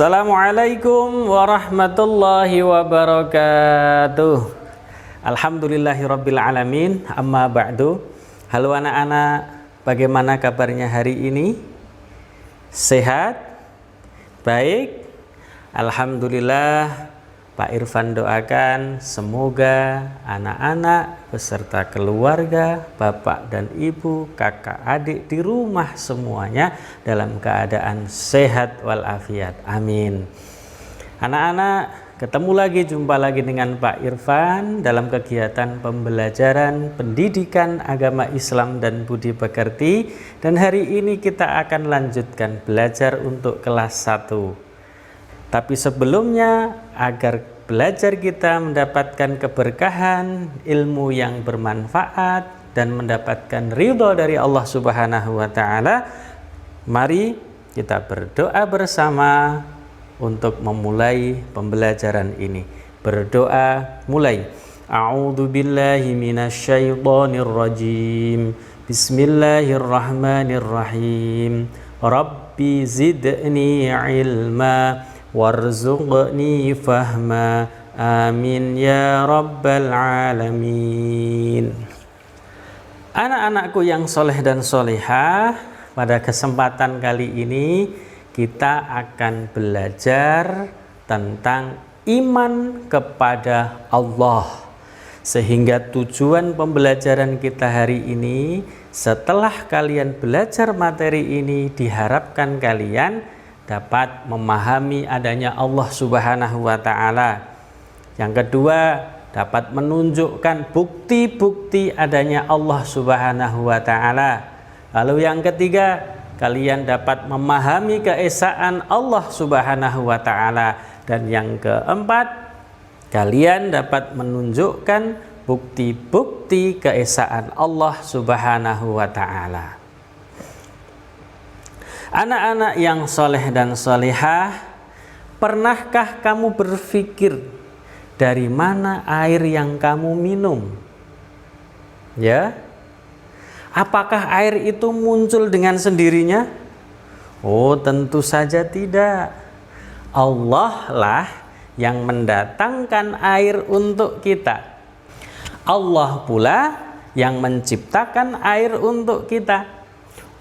Assalamualaikum warahmatullahi wabarakatuh. Alhamdulillahirabbil alamin. Amma ba'du. Halo anak-anak, bagaimana kabarnya hari ini? Sehat? Baik? Alhamdulillah. Pak Irfan doakan semoga anak-anak beserta keluarga, bapak dan ibu, kakak, adik di rumah semuanya dalam keadaan sehat walafiat. Amin. Anak-anak, jumpa lagi dengan Pak Irfan dalam kegiatan pembelajaran pendidikan agama Islam dan budi pekerti. Dan hari ini kita akan lanjutkan belajar untuk kelas 1. Tapi sebelumnya, agar belajar kita mendapatkan keberkahan, ilmu yang bermanfaat, dan mendapatkan ridho dari Allah Subhanahu wa Ta'ala, mari kita berdoa bersama untuk memulai pembelajaran ini. Berdoa mulai. A'udzu billahi minasyaitonir rajim. Bismillahirrahmanirrahim. Rabbi zidni ilma warzuqni fahma, amin ya rabbal alamin. Anak-anakku yang soleh dan solehah, pada kesempatan kali ini kita akan belajar tentang iman kepada Allah. Sehingga tujuan pembelajaran kita hari ini, setelah kalian belajar materi ini, diharapkan kalian dapat memahami adanya Allah Subhanahu wa Ta'ala. Yang kedua, dapat menunjukkan bukti-bukti adanya Allah Subhanahu wa Ta'ala. Lalu yang ketiga, kalian dapat memahami keesaan Allah Subhanahu wa Ta'ala. Dan yang keempat, kalian dapat menunjukkan bukti-bukti keesaan Allah Subhanahu wa Ta'ala. Anak-anak yang soleh dan solehah, pernahkah kamu berpikir dari mana air yang kamu minum? Ya, apakah air itu muncul dengan sendirinya? Oh, tentu saja tidak. Allah lah yang mendatangkan air untuk kita. Allah pula yang menciptakan air untuk kita.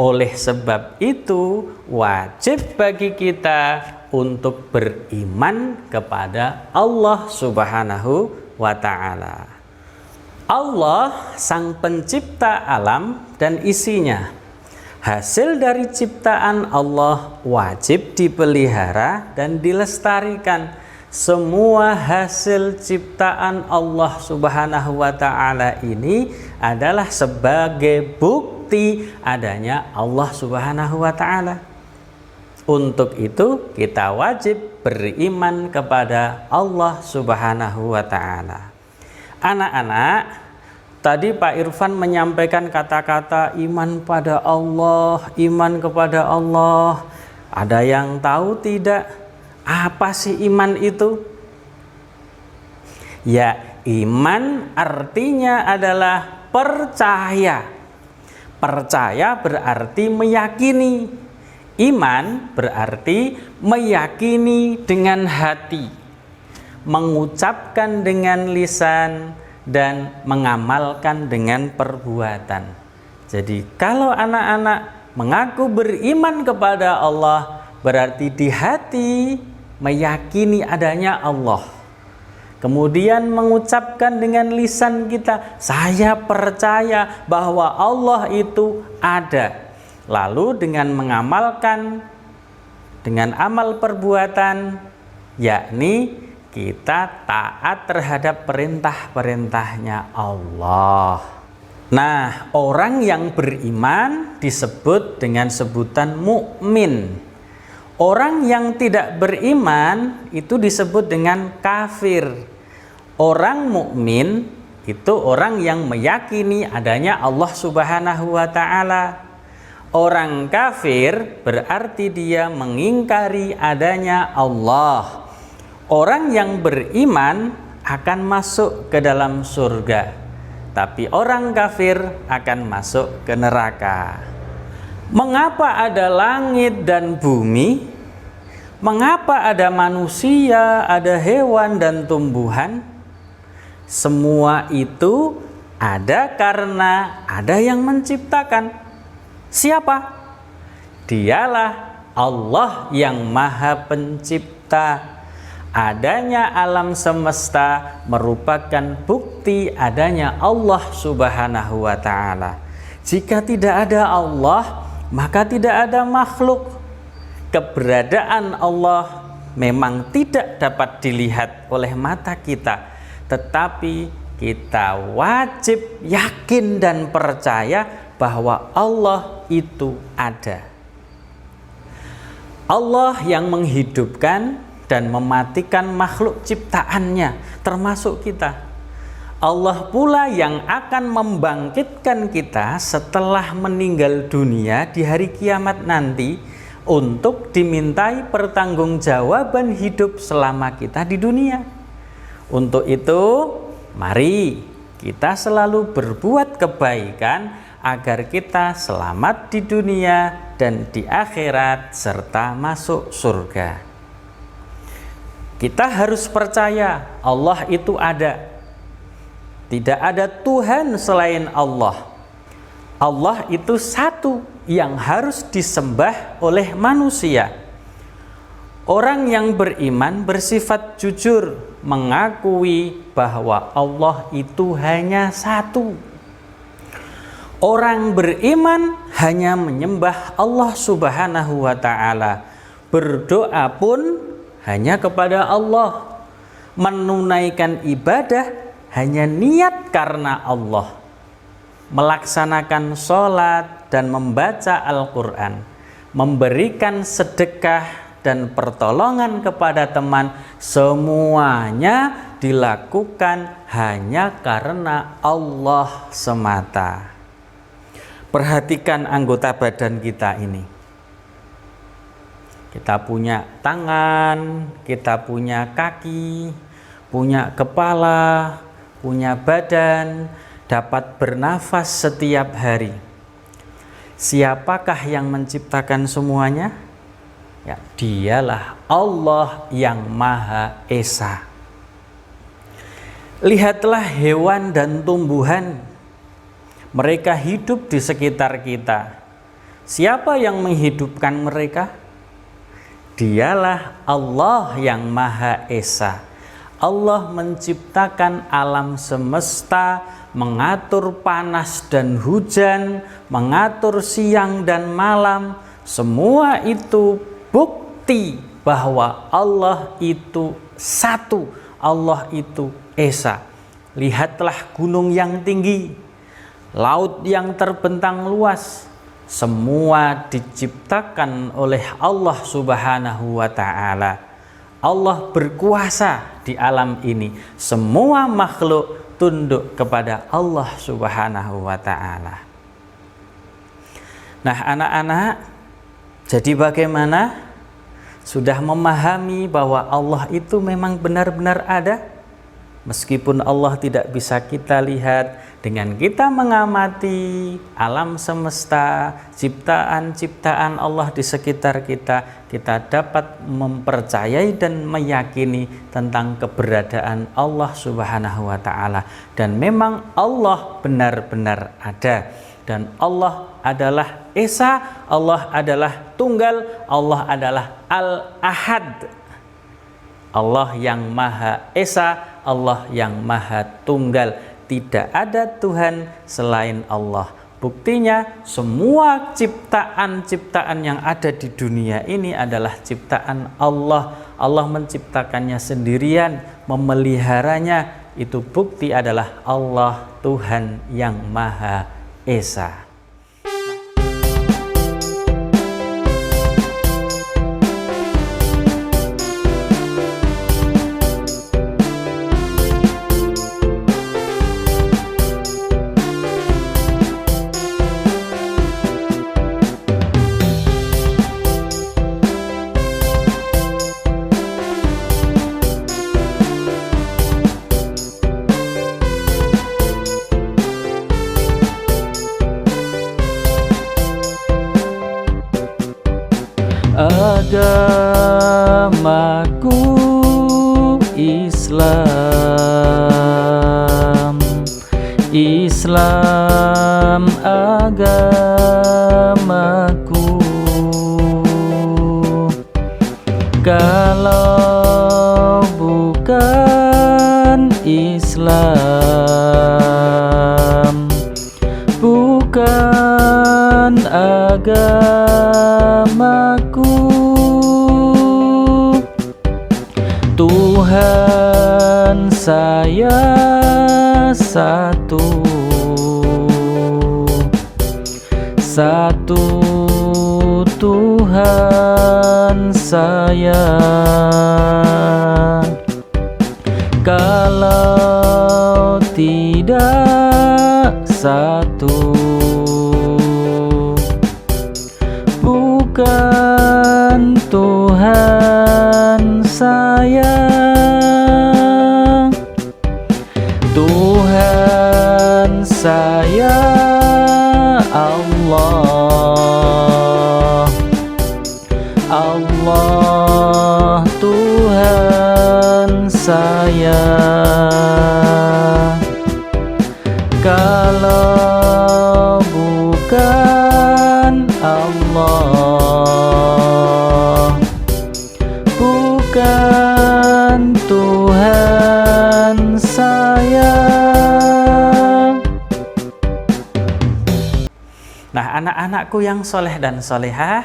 Oleh sebab itu, wajib bagi kita untuk beriman kepada Allah Subhanahu wa Ta'ala. Allah sang pencipta alam dan isinya. Hasil dari ciptaan Allah wajib dipelihara dan dilestarikan. Semua hasil ciptaan Allah Subhanahu wa Ta'ala ini adalah sebagai bukti adanya Allah Subhanahu wa Ta'ala. Untuk itu kita wajib beriman kepada Allah Subhanahu wa Ta'ala. Anak-anak, tadi Pak Irfan menyampaikan kata-kata iman pada Allah, iman kepada Allah. Ada yang tahu tidak? Apa sih iman itu? Ya, iman artinya adalah percaya. Percaya berarti meyakini. Iman berarti meyakini dengan hati, mengucapkan dengan lisan, dan mengamalkan dengan perbuatan. Jadi kalau anak-anak mengaku beriman kepada Allah, berarti di hati meyakini adanya Allah. Kemudian mengucapkan dengan lisan kita, saya percaya bahwa Allah itu ada. Lalu dengan mengamalkan dengan amal perbuatan, yakni kita taat terhadap perintah-perintahnya Allah. Nah, orang yang beriman disebut dengan sebutan mukmin. Orang yang tidak beriman itu disebut dengan kafir. Orang mukmin itu orang yang meyakini adanya Allah Subhanahu wa Ta'ala. Orang kafir berarti dia mengingkari adanya Allah. Orang yang beriman akan masuk ke dalam surga, tapi orang kafir akan masuk ke neraka. Mengapa ada langit dan bumi? Mengapa ada manusia, ada hewan dan tumbuhan? Semua itu ada karena ada yang menciptakan. Siapa? Dialah Allah yang Maha Pencipta. Adanya alam semesta merupakan bukti adanya Allah Subhanahu wa Ta'ala. Jika tidak ada Allah, maka tidak ada makhluk. Keberadaan Allah memang tidak dapat dilihat oleh mata kita, tetapi kita wajib yakin dan percaya bahwa Allah itu ada. Allah yang menghidupkan dan mematikan makhluk ciptaannya, termasuk kita. Allah pula yang akan membangkitkan kita setelah meninggal dunia di hari kiamat nanti, untuk dimintai pertanggungjawaban hidup selama kita di dunia. Untuk itu, mari kita selalu berbuat kebaikan agar kita selamat di dunia dan di akhirat serta masuk surga. Kita harus percaya Allah itu ada. Tidak ada Tuhan selain Allah. Allah itu satu yang harus disembah oleh manusia. Orang yang beriman bersifat jujur, mengakui bahwa Allah itu hanya satu. Orang beriman hanya menyembah Allah Subhanahu wa Ta'ala. Berdoa pun hanya kepada Allah. Menunaikan ibadah hanya niat karena Allah. Melaksanakan sholat dan membaca Al-Quran, memberikan sedekah dan pertolongan kepada teman, semuanya dilakukan hanya karena Allah semata. Perhatikan anggota badan kita ini. Kita punya tangan, kita punya kaki, punya kepala, punya badan, dapat bernafas setiap hari. Siapakah yang menciptakan semuanya? Ya, dialah Allah yang Maha Esa. Lihatlah hewan dan tumbuhan. Mereka hidup di sekitar kita. Siapa yang menghidupkan mereka? Dialah Allah yang Maha Esa. Allah menciptakan alam semesta, mengatur panas dan hujan, mengatur siang dan malam. Semua itu bukti bahwa Allah itu satu, Allah itu Esa. Lihatlah gunung yang tinggi, laut yang terbentang luas, semua diciptakan oleh Allah Subhanahu wa Ta'ala. Allah berkuasa di alam ini. Semua makhluk tunduk kepada Allah Subhanahu wa Ta'ala. Nah, anak-anak, jadi bagaimana? Sudah memahami bahwa Allah itu memang benar-benar ada? Meskipun Allah tidak bisa kita lihat, dengan kita mengamati alam semesta, ciptaan-ciptaan Allah di sekitar kita, kita dapat mempercayai dan meyakini tentang keberadaan Allah Subhanahu wa Ta'ala. Dan memang Allah benar-benar ada. Dan Allah adalah Esa, Allah adalah Tunggal, Allah adalah Al-Ahad. Allah yang Maha Esa, Allah yang Maha Tunggal. Tidak ada Tuhan selain Allah. Buktinya semua ciptaan-ciptaan yang ada di dunia ini adalah ciptaan Allah. Allah menciptakannya sendirian, memeliharanya. Itu bukti adalah Allah Tuhan yang Maha Esa. Ada Islam, Islam agamaku. Kalau bukan Islam, bukan agamaku, Tuhan saya satu, satu Tuhan saya. Kalau tidak satu, bukan Tuhan saya. Tuhan saya Allah, Allah Tuhan saya. Kalau bukan Allah, bukan Tuhan saya. Nah, anak-anakku yang soleh dan solehah,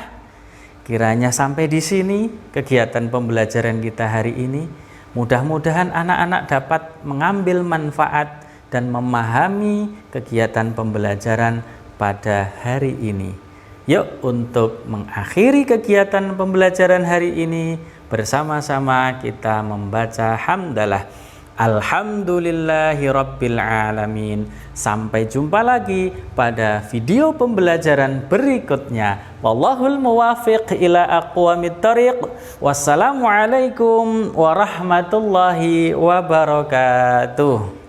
kiranya sampai di sini kegiatan pembelajaran kita hari ini. Mudah-mudahan anak-anak dapat mengambil manfaat dan memahami kegiatan pembelajaran pada hari ini. Yuk, untuk mengakhiri kegiatan pembelajaran hari ini, bersama-sama kita membaca hamdalah. Alhamdulillahirabbil alamin. Sampai jumpa lagi pada video pembelajaran berikutnya. Wallahul muwaffiq ila aqwamit thariq. Wassalamualaikum warahmatullahi wabarakatuh.